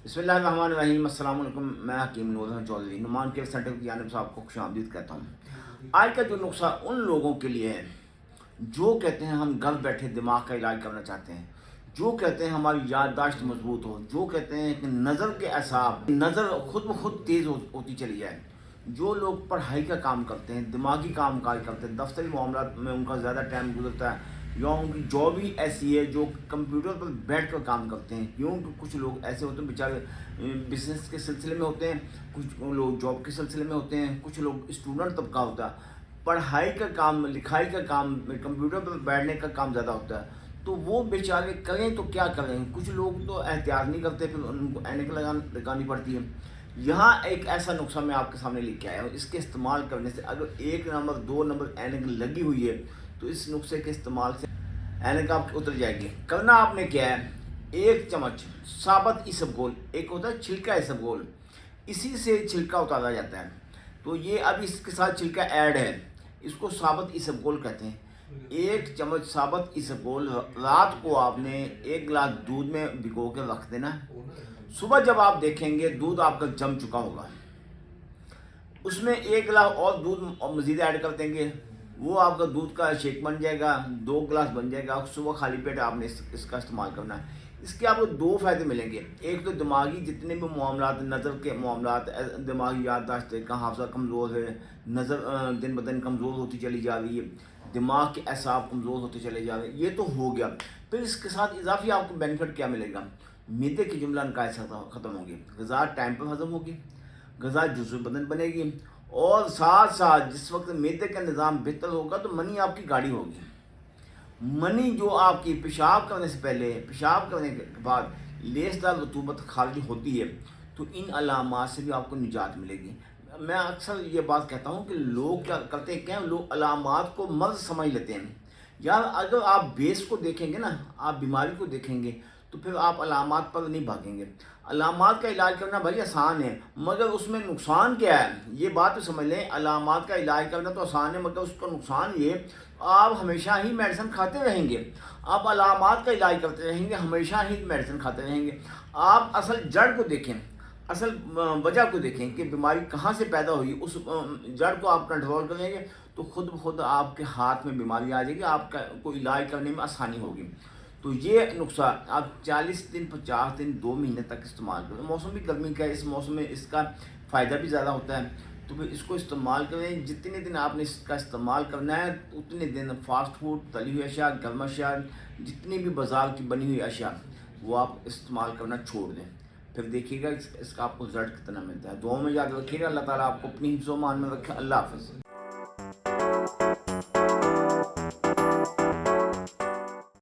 बिस्मिल्लाहिर्रहमानिर्रहीम। अस्सलाम वालेकुम। मैं हकीम नूर चौधरी नुमान केयर सेंटर की जानिब से आपको खुशामदीद कहता हूँ। आज का जो नुस्खा उन लोगों के लिए है जो कहते हैं हम घर बैठे दिमाग का इलाज करना चाहते हैं, जो कहते हैं हमारी याददाश्त मजबूत हो, जो कहते हैं कि नज़र के असाब नज़र खुद ब खुद तेज़ होती चली जाए। जो लोग पढ़ाई का काम करते हैं, दिमागी काम काज करते हैं, दफ्तरी मामलात में उनका ज़्यादा टाइम गुजरता है, या उनकी जॉब ही ऐसी है जो कंप्यूटर पर बैठ कर काम करते हैं। क्योंकि कुछ लोग ऐसे होते हैं बेचारे बिजनेस के सिलसिले में होते हैं, कुछ लोग जॉब के सिलसिले में होते हैं, कुछ लोग स्टूडेंट तबका होता है, पढ़ाई का काम, लिखाई का काम, कंप्यूटर पर बैठने का काम ज़्यादा होता है। तो वो बेचारे करें तो क्या करें। कुछ लोग तो एहतियात नहीं करते, फिर उनको ऐनक लगानी पड़ती है। यहाँ एक ऐसा नुस्खा मैं आपके सामने लेके आया हूँ। इसके इस्तेमाल करने से अगर 1 नंबर 2 नंबर ऐनक लगी हुई है तो इस नुस्खे के इस्तेमाल से ऐनक आपकी उतर जाएगी। करना आपने क्या है, 1 चम्मच साबुत इसबगोल, एक होता है छिलका इसबगोल, इसी से छिलका उतारा जाता है। तो ये अब इसके साथ छिलका ऐड है, इसको साबुत इसबगोल कहते हैं। 1 चम्मच साबुत इसबगोल रात को आपने 1 गिलास दूध में भिगो के रख देना। सुबह जब आप देखेंगे दूध आपका जम चुका होगा, उसमें 1 गिलास और दूध मज़ीद ऐड कर देंगे, वो आपका दूध का शेक बन जाएगा, 2 गिलास बन जाएगा। सुबह खाली पेट आपने इसका इस्तेमाल करना है। इसके आपको 2 फ़ायदे मिलेंगे। एक तो दिमागी जितने भी मामलात, नज़र के मामलात, दिमागी याददाश्त का हाफजा कमज़ोर है, नज़र दिन ब दिन कमज़ोर होती चली जा रही है, दिमाग के असाब कमज़ोर होते चले जा रहे हैं, ये तो हो गया। फिर इसके साथ इजाफी आपको बेनिफिट क्या मिलेगा, मैदे की जुमला नकायत ख़त्म होगी, ग़िज़ा टाइम पर हज़म होगी, ग़िज़ा जुज़्व बदन बनेगी, और साथ साथ जिस वक्त मैदे का निज़ाम बेहतर होगा तो मनी आपकी गाढ़ी होगी। मनी जो आपकी पेशाब करने से पहले, पेशाब करने के बाद लेसदार रतूबत खारिज होती है, तो इन अलामात से भी आपको निजात मिलेगी। मैं अक्सर ये बात कहता हूँ कि लोग क्या करते हैं, क्या लोग अलामात को मर्ज़ समझ लेते हैं। यार अगर आप बेस को देखेंगे ना, आप बीमारी को देखेंगे, तो फिर आप अलामात पर नहीं भागेंगे। अलामात का इलाज करना भाई आसान है, मगर उसमें नुकसान क्या है ये बात तो समझ लें। अलामात का इलाज करना तो आसान है, मगर उसका नुकसान ये, आप हमेशा ही मेडिसिन खाते रहेंगे। आप अलामात का इलाज करते रहेंगे, हमेशा ही मेडिसिन खाते रहेंगे। आप असल जड़ को देखें, असल वजह को देखें कि बीमारी कहाँ से पैदा हुई, उस जड़ को आप कंट्रोल करेंगे तो खुद ब खुद आपके हाथ में बीमारी आ जाएगी, आपका को इलाज करने में आसानी होगी। तो ये नुस्खा आप 40 दिन, 50 दिन, 2 महीने तक इस्तेमाल करें। मौसम भी गर्मी का है, इस मौसम में इसका फ़ायदा भी ज़्यादा होता है, तो फिर इसको इस्तेमाल करें। जितने दिन आपने इसका इस्तेमाल करना है उतने दिन फास्ट फूड, तली हुई अशिया, गर्म अशिया, जितनी भी बाज़ार की बनी हुई अशिया वो आप इस्तेमाल करना छोड़ दें। फिर देखिएगा इसका आपको रिजल्ट कितना मिलता है। दुआ में याद रखिएगा। अल्लाह ताला आपको अपनी हिफ्ज़-ओ-मान में रखे। अल्लाह हाफ़िज़।